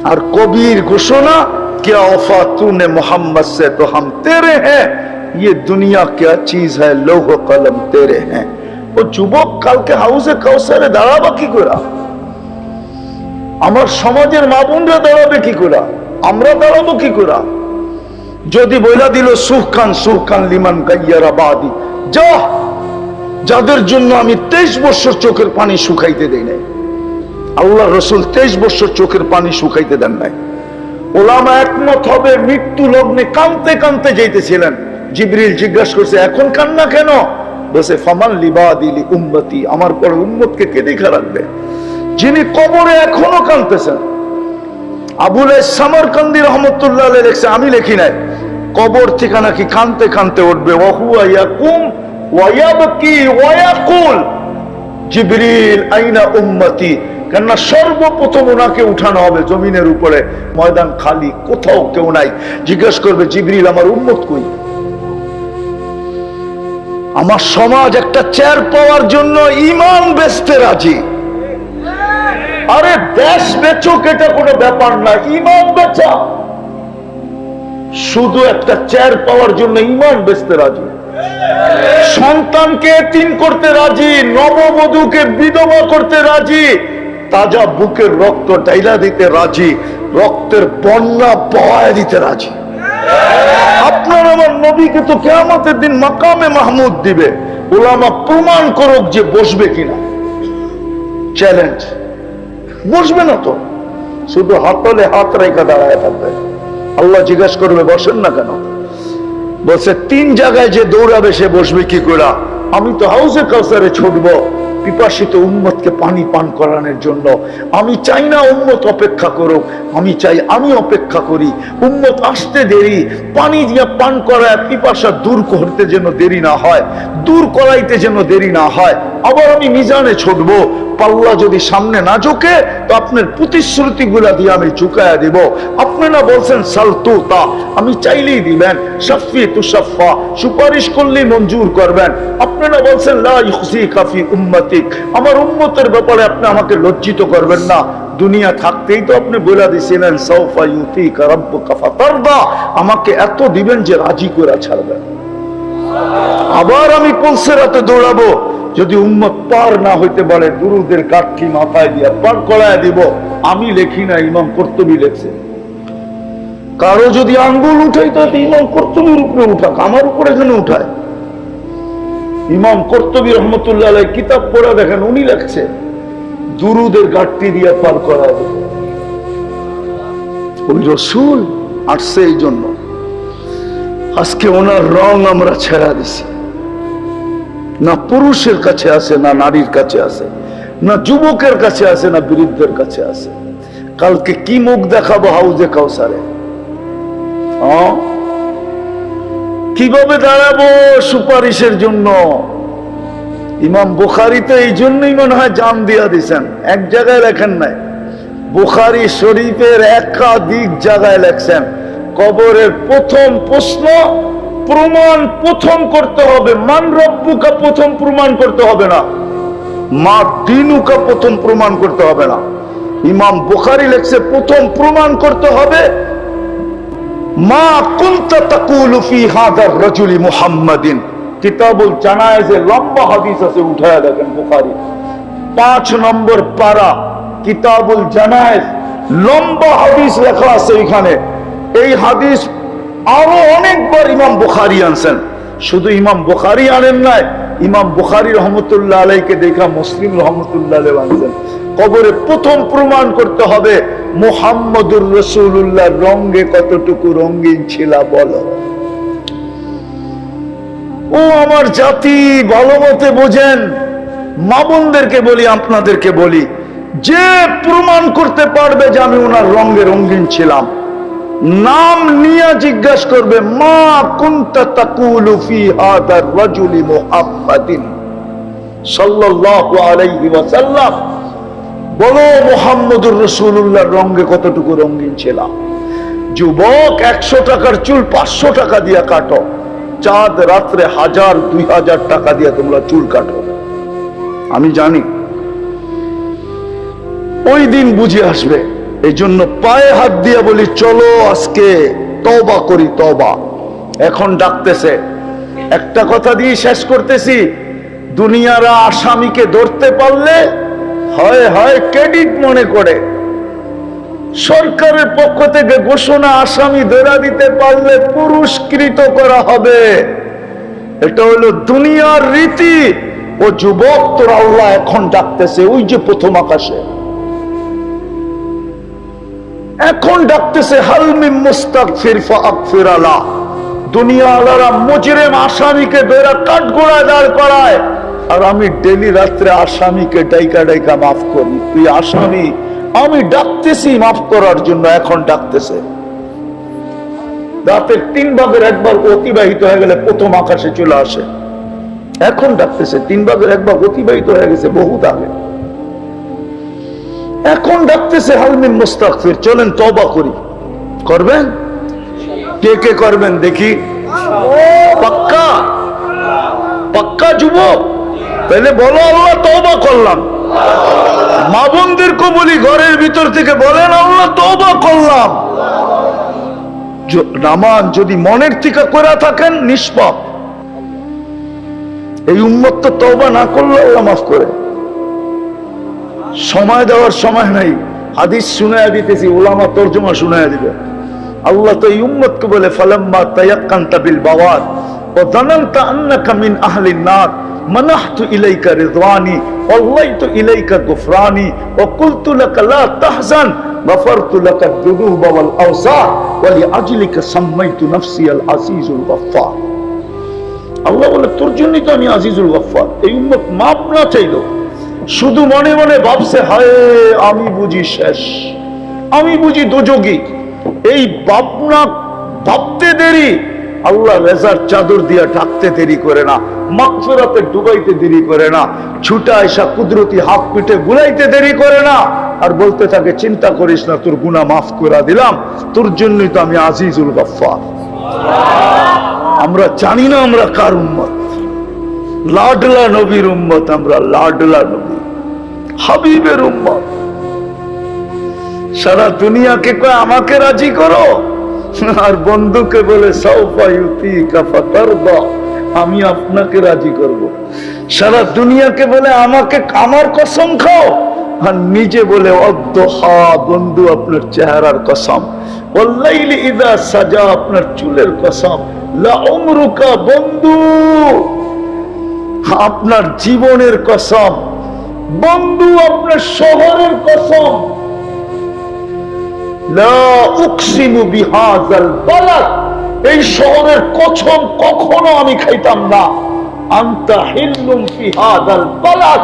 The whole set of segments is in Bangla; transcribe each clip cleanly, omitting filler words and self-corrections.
और कबीर घोषणा, क्या वफा तूने मोहम्मद से तो हम तेरे हैं, ये दुनिया क्या चीज है, लौह कलम तेरे हैं। ও যুবক কালকে হাউসে কাউসারে দাঁড়াবা কি করে? আমার সমাজের মা বোনরা দাঁড়াবে কি করে? আমরা দাঁড়াবো কি করে? যদি বইলা দিল সুখান লিমান গাইয়ারা বাদি, যা যাদের জন্য আমি 23 বছর চোখের পানি শুকাইতে দেই নাই। আল্লাহ রসুল 23 বছর চোখের পানি শুকাইতে দেন নাই। ওলামা একমত হবে মৃত্যু লগ্নে কানতে কানতে যাইতেছিলেন। জিবরিল জিজ্ঞাসা করছে, এখন কান্না কেন? বসে ফামান লিবাদিলি উম্মতি, আমার পর উম্মতকে কে দেখা রাখবে? যিনি কবরে এখনো কাঁদতেছেন। আবুল সামরকান্দি রহমতুল্লাহ আলাইহি লেখছে, আমি লিখি নাই, কবর থেকে নাকি কাঁদতে কাঁদতে উঠবে, ওয়াহুয়া ইয়াকুম ওয়া ইয়াবকি ওয়া ইয়াকুল জিবরিল আইনা উম্মতি। কেননা সর্বপ্রথম ওনাকে উঠানো হবে জমিনের উপরে, ময়দান খালি, কোথাও কেউ নাই। জিজ্ঞেস করবে জিবরিল, আমার উম্মত কই? আমার সমাজ একটা চেয়ার পাওয়ার জন্য ইমান বেচতে রাজি। আরে দেশ বেচো, এটা কোনো ব্যাপার না, ইমান বেচা। শুধু একটা চেয়ার পাওয়ার জন্য ইমান বেচতে রাজি। সন্তানকে এতিম করতে রাজি, নববধূকে বিধবা করতে রাজি, তাজা বুকের রক্ত ডাইলা দিতে রাজি, রক্তের বন্যা বহায় দিতে রাজি। আপনার আমার নবীকে তো কিয়ামতের দিন মাকামে মাহমুদ দিবে। উলামা প্রমাণ করুক যে বসবে কিনা। চ্যালেঞ্জ, বসবে না তো, শুধু হাতলে হাত রেখা দাঁড়ায় থাকবে। আল্লাহ জিজ্ঞাসা করবে, বসেন না কেন? বলছে 3 জায়গায় যে দৌড়াবে সে বসবে কি করে? আমি তো হাউসে কাউসারে ছুটবো পিপাসিত উম্মতকে পানি পান করানোর জন্য। আমি চাই না উম্মত অপেক্ষা করুক, আমি চাই আমি অপেক্ষা করি। উম্মত আসতে দেরি, পানি দিয়ে পান করায় পিপাসা দূর করতে যেন দেরি না হয়, দূর করাইতে যেন দেরি না হয়। আবার আমি মিজানে ছুটবো, পাল্লা যদি সামনে না ঝুঁকে তো আপনার প্রতিশ্রুতি গুলা দিয়ে আমি ঝুঁকায়া দিব। আপনারা বলছেন সালতুতা, আমি চাইলেই দিবেন। শাফি তুশাফা, সুপারিশ করলেই মঞ্জুর করবেন। আপনারা বলছেন লা ইখসিকা ফি উম্মতিক, আমার উম্মতের ব্যাপারে আপনি আমাকে লজ্জিত করবেন না। দুনিয়া থাকতেই তো আপনি বলে দিয়েছিলেন সাউফা ইউতিকা রাব্বুকা ফাতারদা, আমাকে এত দিবেন যে রাজি করে ছাড়বেন। আবার আমি পুলসেরাতে দৌড়াবো, যদি উম্মত পার না হইতে পারে দুরুদের কাঠি মাথায় দিয়া পার করায় দিব। আমি লেখি না, ইমাম কর্তুবী লেখছে। কারো যদি আঙ্গুল উঠাই তো ইমাম কর্তুবীর উপরে উঠাক, আমার উপরে যেন উঠায়। ইমাম কর্তুবী রহমতুল্লাহ আলাইহি কিতাব পড়া দেখেন, উনি লেখছে দুরুদের গাঠটি দিয়া পার করায় দিব। ওই রসুল আসছে এই জন্য। আজকে ওনার রং আমরা ছেড়া দিছি। না পুরুষের কাছে আছে, না নারীর কাছে আছে, না যুবকের কাছে আছে, না বৃদ্ধের কাছে আছে। কালকে কি মুখ দেখাবো হাউজে কাউসারে? কিভাবে দাঁড়াবো সুপারিশের জন্য? ইমাম বুখারী তো এই জন্যই মনে হয় জান দিয়া দিছেন। এক জায়গায় লেখেন নাই, বুখারী শরীফের একাধিক জায়গায় লেখছেন কবরের প্রথম প্রশ্ন প্রমাণ প্রথম করতে হবে। মান রব্বুকা প্রথম প্রমাণ করতে হবে না, মা দিনুকা প্রথম প্রমাণ করতে হবে না। ইমাম বুখারী লেখছে প্রথম প্রমাণ করতে হবে মা কুনতা তাকুলু ফি হাদার রাজুলি মুহাম্মাদিন। কিতাবুল জানায়েজে লম্বা হাদিস আছে, উঠায়া দেখেন বুখারী 5 নম্বর পারা, কিতাবুল জানায়েজ লম্বা হাদিস লেখা আছে এখানে। এই হাদিস আরো অনেকবার ইমাম বুখারী আনছেন। শুধু ইমাম বুখারী আনেন নাই, ইমাম বুখারী রহমতুল্লাহ আলাইহিকে দেখা মুসলিম রহমতুল্লাহ আলাইহি আনছেন। কবরে প্রথম প্রমাণ করতে হবে মুহাম্মদুর রাসূলুল্লাহ রঙে কতটুকু রঙিন ছিল বলো। ও আমার জাতি, ভালো মতে বোঝেন। মা বোনদেরকে বলি, আপনাদেরকে বলি, যে প্রমাণ করতে পারবে যে আমি ওনার রঙে রঙিন ছিলাম, নাম নিয়ে জিজ্ঞাসা করবে মা কুনতা তাকুলু ফি হাদার রাজুলি মুহাম্মাদিন সাল্লাল্লাহু আলাইহি ওয়াসাল্লাম। বলো মুহাম্মদুর রাসূলুল্লাহর রঙে কতটুকু রঙিন ছিলাম। যুবক 100 টাকার চুল 500 টাকা দিয়ে কাটো, চাঁদ রাত্রে 1000-2000 টাকা দিয়ে তোমরা চুল কাটো। আমি জানি ওই দিন বুঝে আসবে এই জন্য পায়ে হাত দিয়া বলি, চলো আজকে তওবা করি, তওবা। এখন ডাকতেছে, একটা কথা দিয়ে শেষ করতেছি, দুনিয়ারা আসামিকে ধরতে পারলে হয় হয় ক্রেডিট মনে করে, সরকারের পক্ষ থেকে ঘোষণা আসামি ধরা দিতে পারলে পুরস্কৃত করা হবে। এটা হলো দুনিয়ার রীতি। ও যুবক, তোর আল্লাহ এখন ডাকতেছে, ওই যে প্রথম আকাশে এখন ডাকতেছে, হাল মিন মুস্তাগফির ফাগফির আলা। দুনিয়া আলারা মুজরিম আসামিকে ধরে কাঠগোড়ায় দাঁড় করায়, আর আমি ডেলি রাত্রে আসামিকে ডাইকা ডাইকা মাফ করি। তুই আসামি, আমি ডাকতেছি মাফ করার জন্য। এখন ডাকতেছে, রাতের 3 ভাগের 1 ভাগ অতিবাহিত হয়ে গেলে প্রথম আকাশে চলে আসে। এখন ডাকতেছে, 3 ভাগের 1 ভাগ অতিবাহিত হয়ে গেছে বহুত আগে। এখন ডাকতেছে, হাল মিন মুস্তাগফির, চলেন তওবা করি। করবেন? কে কে করবেন দেখি? পাক্কা পাক্কা যুবক? তাহলে বলো, আল্লাহ তওবা করলাম। মা বোনদেরকে বলি, ঘরের ভিতর থেকে বলেন, আল্লাহ তওবা করলাম। নামাজ যদি মনের থেকে করে থাকেন, নিষ্পাপ। এই উম্মত তো তওবা না করলে আল্লাহ মাফ করে। সময় দেওয়ার সময় নাই, হাদিস শুনায়া দিতেছি, উলামা তরজমা শুনায়া দিবে। আল্লাহ তো এই উম্মতকে বলে, ফালাম্মা তায়াক্কানতা বিল বাওয়াত ওয়া যানানতা আন্নাকা মিন আহলিন নার মানাহতু ইলাইকা রিদওয়ানি ওয়াল্লাইতু ইলাইকা গুফরানি ওয়া কুলতু লাকা লা তাহজান গফারতু লাকা যুনুবা ওয়াল আওসা ওয়া লিআজলিকা সাম্মাইতু নাফসি আল আজিজুল গফফার। আল্লাহ বলে, তোর জন্যই তো আমি আজিজুল গফফার। এই উম্মত মাপ না চাইলো, শুধু মনে মনে ভাবছে, হায় আমি বুঝি শেষ, আমি বুঝি দোজগী। এই ভাবনা ভাবতে দেরি, আল্লাহ রেজার চাদর দিয়া ঢাকতে দেরি করে না, মাগফিরাতে ডুবাইতে দেরি করে না, ছুটা এসা কুদরতি হাত পিঠে বুলাইতে দেরি করে না, আর বলতে থাকে, চিন্তা করিস না, তোর গুনাহ মাফ করে দিলাম, তোর জন্যই তো আমি আজিজুল গফফার। আমরা জানি না আমরা কার উম্মত? লাডলা নবীর উম্মত আমরা, লাডলা নবী হাবিবের উম্মত। সারা দুনিয়াকে কয় আমাকে রাজি করো, আর বন্ধুকে বলে সাউফা ইউতিকা ফাতারদা, আমি আপনাকে রাজি করব। সারা দুনিয়াকে বলে আমাকে, আমার কসম খাও, আর নিজে বলে অদ্দোহা, বন্ধু আপনার চেহারার কসম, ওয়াল্লাইলি ইযা সাজা, আপনার চুলের কসম, লা উমরুকা, বন্ধু আপনার জীবনের কসম, বন্ধু আপনার শহরের কসম, লা উকসিমু বিহাযাল বালাদ, এই শহরের কসম কখনো আমি খাইতাম না। আনতা হিল্লুম ফি হাযাল বালাদ,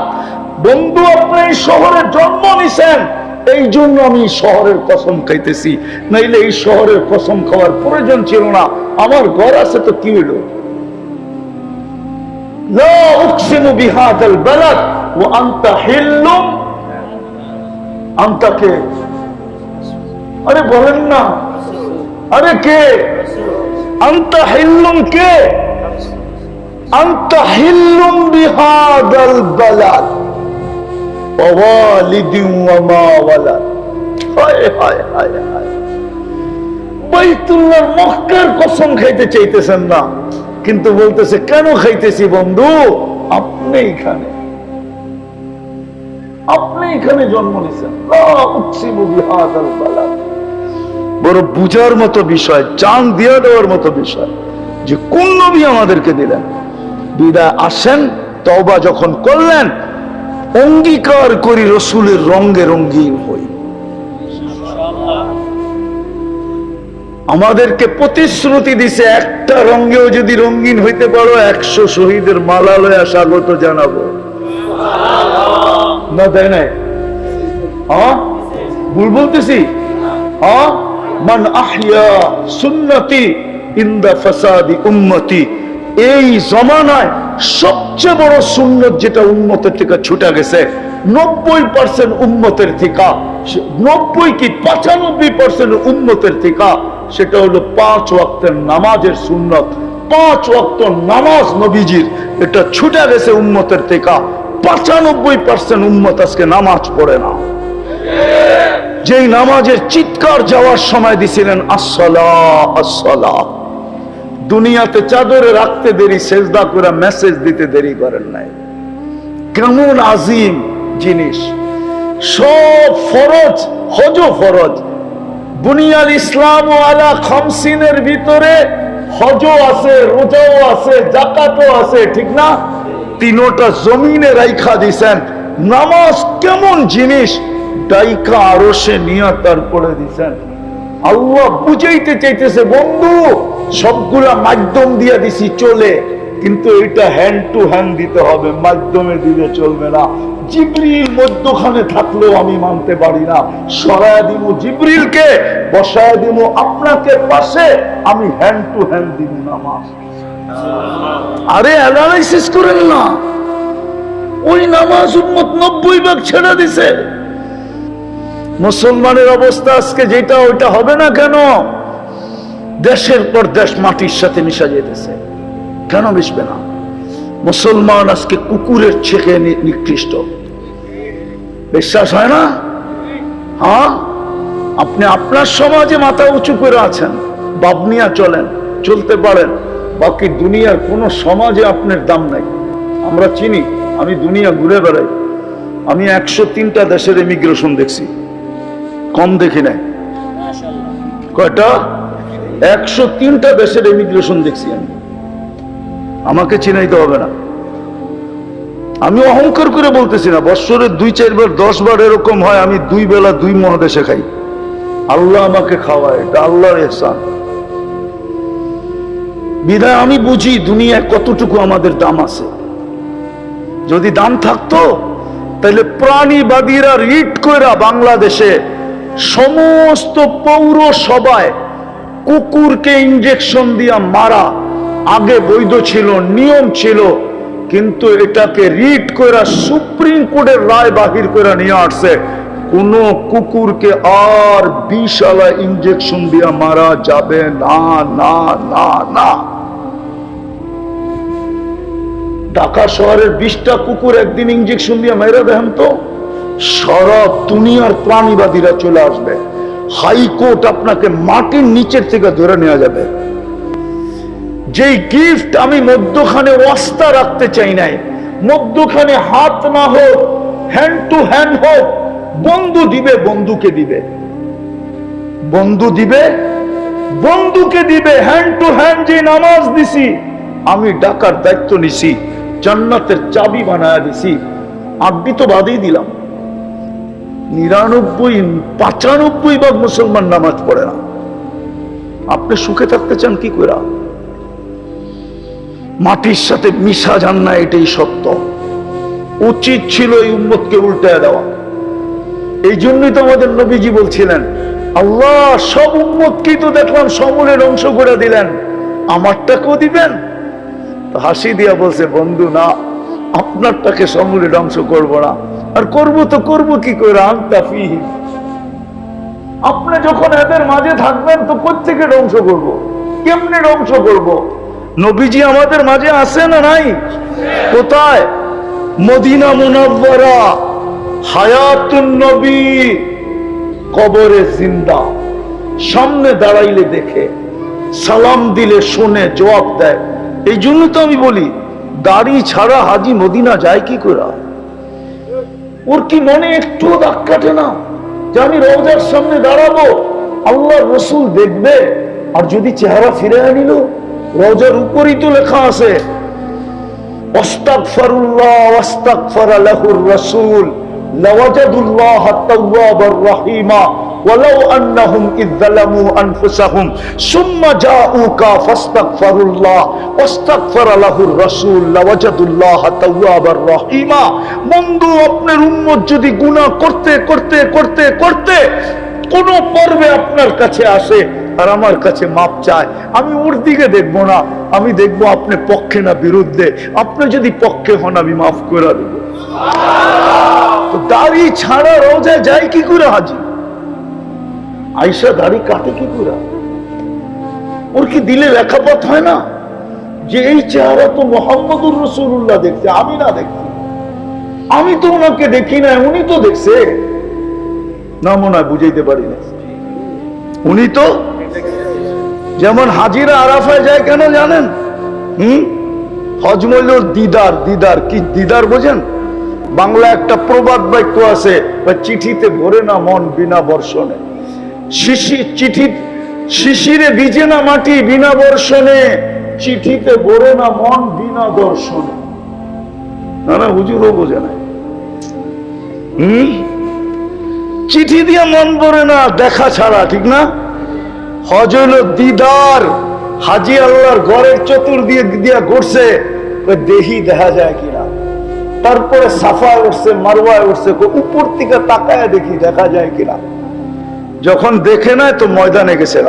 বন্ধু আপনি এই শহরে জন্ম নিছেন, এই জন্য আমি শহরের কসম খাইতেছি, নাইলে এই শহরের কসম খাওয়ার প্রয়োজন ছিল না। আমার ঘর আছে তো কি হইল? লা উকসিমু বিহাযাল বালাদ ওয়া আনতা হিল্লুম, আনতা কে? আরে বলেন না, আরে কে? আনতা হিল্লুম কে? আনতা হিল্লুম বিহাযাল বালাদ ওয়া ওয়ালিদিন ওয়া মা ওয়ালাদ। হায় হায় হায় হায়, বাইতুল্লাহর মক্কার কসম খাইতে চাইতেছেন না, কিন্তু বলতেছে কেন খাইতেছি বন্ধু? আপনি এখানে, আপনি এখানে জন্ম নিয়েছেন। লা উকসিমু বিহাযাল বালাদ, বড় বুঝার মতো বিষয়, জান দিয়ে দেওয়ার মতো বিষয়, যে কোন নবী আমাদেরকে দিলেন। বিদায় আসেন, তওবা যখন করলেন, অঙ্গীকার করি রসুলের রঙে রঙিন হই। আমাদেরকে প্রতিশ্রুতি দিছে, একটা রঙেও যদি রঙিন হইতে পারো, 100 শহীদের মালা লয়া স্বাগত জানাবো। না দেয় নাই? হ্যাঁ, ভুল বলতেছি? হ্যাঁ, মান আহইয়া সুন্নতি ইনদা ফাসাদি উম্মতি, এই জমানায় সবচেয়ে বড় সুন্নত যেটা উম্মতের থেকে ছুটে গেছে, 90% উম্মতের থেকে, 90 কি 95% উম্মতের থেকে, সেটা হলো 5 ওয়াক্তের নামাজের সুন্নত। 5 ওয়াক্ত নামাজ নবীজির, এটা ছুটে গেছে উম্মতের থেকে। 95% উম্মত আজকে নামাজ পড়ে না। যেই নামাজের চিৎকার যাওয়ার সময় দিছিলেন আসসালাহ আসসালাহ। দুনিয়াতে চাদরে রাখতে দেরি, সেজদা করে মেসেজ দিতে দেরি করেন নাই। কেমন আজিম জিনিস! সব ফরজ, হজও ফরজ। বুনিয়াল ইসলাম আলা খামসিনের ভিতরে হজও আছে, রোজাও আছে, যাকাতও আছে, ঠিক না? তিনোটা জমিনে রাইখা দিছেন। নামাজ কেমন জিনিস, ডাইকা আরশে নিয়ে তারপরে দিছেন। আল্লাহ বুঝাইতে চাইতেছে, বন্ধু সবগুলা মাধ্যম দিয়া দিছি চলে, কিন্তু এটা হ্যান্ড টু হ্যান্ড দিতে হবে, মাধ্যমে দিলে চলবে না। জিবরিল মধ্যখানে থাকলেও আমি মানতে পারি না। সরায়া দিব জিবরিলকে, বসায়া দিব আপনাকে পাশে, আমি হ্যান্ড টু হ্যান্ড দিব নামাজ। আরে অ্যানালাইসিস করেন না, ওই নামাজ উম্মত 90 ভাগ ছেড়ে দিছে। মুসলমানের অবস্থা আজকে যেটা, ওইটা হবে না কেন? দেশের পর দেশ মাটির সাথে মিশা যেতেছে, কেন মিশবে না? মুসলমান আজকে কুকুরের থেকে নিকৃষ্ট, বিশ্বাস হয় না? হ্যাঁ, আপনি আপনার সমাজে মাথা উঁচু করে আছেন, বাবনিয়া চলেন, চলতে পারেন, বাকি দুনিয়ার কোন সমাজে আপনার দাম নাই। আমরা চিনি, আমি দুনিয়া ঘুরে বেড়াই, আমি 103টা দেশের ইমিগ্রেশন দেখছি, কম দেখি নাই। কয়টা? 103টা দেশের ইমিগ্রেশন দেখছি আমি। আমাকে চিনাইতে হবে না, আমি অহংকার করে বলতেছি না। বৎসরে 2-4 বার 10 বার এরকম হয়, আমি 2 বেলা 2 মহাদেশে খাই। আল্লাহ আমাকে খাওয়ায়, এটা আল্লাহর ইহসান। বিধায় আমি বুঝি দুনিয়ায় কতটুকু আমাদের দাম আছে। যদি দাম থাকতো তাহলে প্রাণীবাদীরা রিট কইরা বাংলাদেশে সমস্ত পৌরসভায় কুকুরকে ইনজেকশন দিয়া মারা আগে বৈধ ছিল, নিয়ম ছিল, কিন্তু এটাকে রিট কইরা সুপ্রিম কোর্টের রায় বাহির করে নিয়ে আসছে, কোন কুকুরকে আর বিষালা ইনজেকশন দিয়া মারা যাবে না, না, না, না। ঢাকা শহরের 20টা কুকুর একদিন ইনজেকশন দিয়ে মেরে দেন তো, সারা দুনিয়ার প্রাণীবাদীরা চলে আসবে। হাইকোর্ট আপনাকে মাটির নিচের থেকে ধরে নেওয়া যাবে। যেই গিফট আমি মধ্যখানে ওয়াস্তা রাখতে চাই নাই, মধ্যখানে হাত না হোক, হ্যান্ড টু হ্যান্ড হোক, বন্ধু দিবে বন্ধুকে দিবে, বন্ধু দিবে বন্ধুকে দিবে, হ্যান্ড টু হ্যান্ড। যে নামাজ দিছি, আমি ডাকার দায়িত্ব নিছি, জান্নাতের চাবি বানায় দিছি, আড্ডি তো বাদই দিলাম। 99-95 ভাগ মুসলমান নামাজ পড়ে না। আপনি সুখে থাকতে চান কি করে? মাটির সাথে মিশা যান না, এটাই সত্য। উচিত ছিল এই উম্মতকে উল্টায় দেওয়া। এই জন্যই তো আমাদের নবীজি বলছিলেন, আল্লাহ সব উম্মতকেই তো দেখলাম সমূলে ধ্বংস করে দিলেন, আমারটাকেও দিবেন? তো হাসি দিয়া বলছে, বন্ধু না, আপনারটাকে সমূলে ধ্বংস করব না। আর করবো তো করবো কি করে? আপনি যখন এদের মাঝে থাকবেন তো কোত্থেকে ধ্বংস করব? কেমনে ধ্বংস করব? নবীজি আমাদের মাঝে আছে না নাই? কোথায়? মদিনা মুনাওয়ারা, হায়াতুন নবী, কবরে জিন্দা। সামনে দাঁড়াইলে দেখে, সালাম দিলে শোনে, জবাব দেয়। এই জন্য তো আমি বলি, দাড়ি ছাড়া হাজি মদিনা যায় কি করে? ওর কি মনে একটুও দাগ কাটে না যে আমি রওজার সামনে দাঁড়াবো, আল্লাহ রসুল দেখবে, আর যদি চেহারা ফিরে আনিল? রওজার উপরই তো লেখা আছে, আস্তাগফিরুল্লাহ ওয়াস্তাগফারা লাহুর রাসূল লাওয়াজাদুল্লাহ তাওয়াবার রহিমা ওয়ালাউ আন্নাহুম ইয যালামু আনফুসাহুম সুম্মা জাউকা ফাস্তাগফিরুল্লাহ ওয়াস্তাগফারা লাহুর রাসূল লাওয়াজাদুল্লাহ তাওয়াবার রহিমা। বন্ধু, আপনার উম্মত যদি গুনাহ করতে করতে করতে করতে কোন পর্বে আপনার কাছে আসে আর আমার কাছে মাপ চায়, আমি ওর দিকে দেখবো না, আমি দেখবো আপনি পক্ষে না বিরুদ্ধে। আপনি যদি পক্ষে হন, আমি মাফ করে দেব। তো দাড়ি ছাড়া রোজায় যায় কি করে হাজি? আয়েশা দাড়ি কাটে কি করে? ওর কি দিলে লেখাপথ হয় না যে এই চেহারা তো মুহাম্মদুর রাসূলুল্লাহ দেখছে, আমি না দেখছি? আমি তো ওনাকে দেখি না, উনি তো দেখছে। না মনে হয় বুঝাইতে পারি না। উনি তো যেমন হাজিরা আরাফায় যায় কেন জানেন? হজ মইল দিদার। দিদার কি? দিদার বোঝেন? বাংলা একটা প্রবাদ বাক্য আছে, চিঠিতে ভরে না মন বিনা বর্ষণে। শিশিরে ভিজে না মাটি বিনা বর্ষণে, চিঠিতে ভরে না মন বিনা দর্শনে। না না, হুজুরও বোঝে না। চিঠি দিয়ে মন ভরে না দেখা ছাড়া, ঠিক না? হজ হইল দিদার। হাজি আল্লাহর ঘরের চতুর্দিকে দিয়া ঘুরছে, দেহি দেখা যায় কিনা। তারপরে সাফায় উঠছে, মারওয়ায় উঠছে, উপর থেকে তাকায় দেখি দেখা যায় কিনা। যখন দেখে নাই তো ময়দানে গেছে,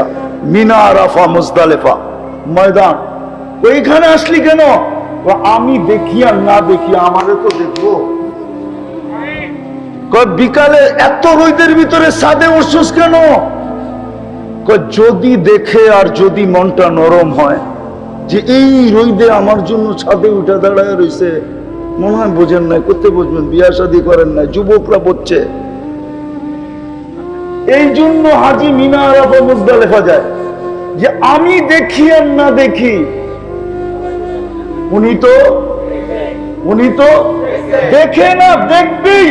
মিনা, আরাফা, মুজদালিফা ময়দান। ওইখানে আসলি কেন? আমি দেখি আর না দেখি, আমাদের তো দেখবো। বিকালে এত রোদের ভিতরে ছাদে উঠছিস কেন? যদি দেখে আর যদি মনটা নরম হয় যে এই রোদে আমার জন্য ছাদে উঠে দাঁড়ায় রয়েছে, মনে হয় বোঝেন নাই। করতে বুঝবেন, বিয়া শাদী করেন না, যুবকরা বলছে। এই জন্য হাজি মিনা, আরাফা, মুজদালিফা যায় যে আমি দেখি আর না দেখি, উনি তো দেখে না, দেখবি।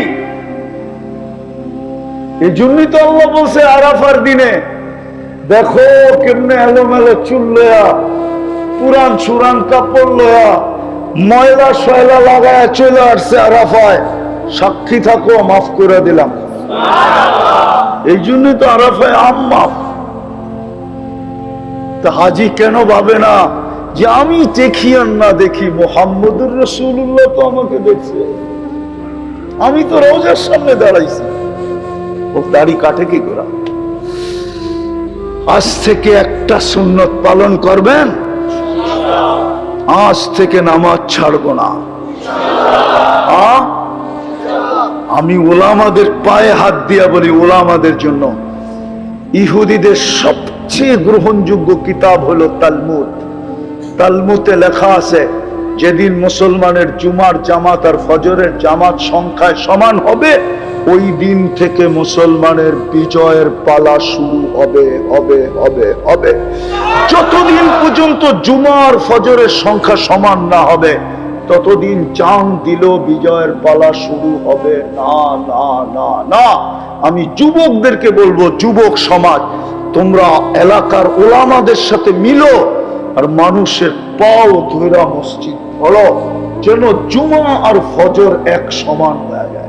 এই জন্যই তো আল্লাহ বলছে আরাফার দিনে দেখো কেমনে এলোমেলো চুল লয়া, পুরান সুরান কাপড় লয়া, ময়লা শয়লা লাগায় চলে আসছে আরাফায়। সাক্ষী থাকো, মাফ করে দিলাম। এই জন্যই তো আরাফায় মাফ। তা হাজি কেন ভাবে না যে আমি দেখি আর না দেখি, মুহাম্মদুর রাসূলুল্লাহ তো আমাকে দেখছে, আমি তো রওজার সামনে দাঁড়াইছি। ও দাড়ি কাটে কি করে? আজ থেকে একটা সুন্নত পালন করবেন, আজ থেকে নামাজ ছাড়বো না। আমি ওলামাদের পায়ে হাত দিয়া বলি, ওলামাদের জন্য ইহুদিদের সবচেয়ে গ্রহণযোগ্য কিতাব হলো তালমুদ। তালমুদে লেখা আছে যেদিন মুসলমানের জুমার জামাত আর ফজরের জামাত সংখ্যায় সমান হবে, ওই দিন থেকে মুসলমানের বিজয়ের পালা শুরু হবে হবে হবে হবে। যতদিন পর্যন্ত জুমার ফজরের সংখ্যা সমান না হবে, ততদিন চাঁদ দিল বিজয়ের পালা শুরু হবে না না না না। আমি যুবকদেরকে বলবো, যুবক সমাজ, তোমরা এলাকার ওলামাদের সাথে মিলো আর মানুষের পাও ধরা মসজিদ বলো, যেন জুমা আর ফজর এক সমান হয়ে যায়।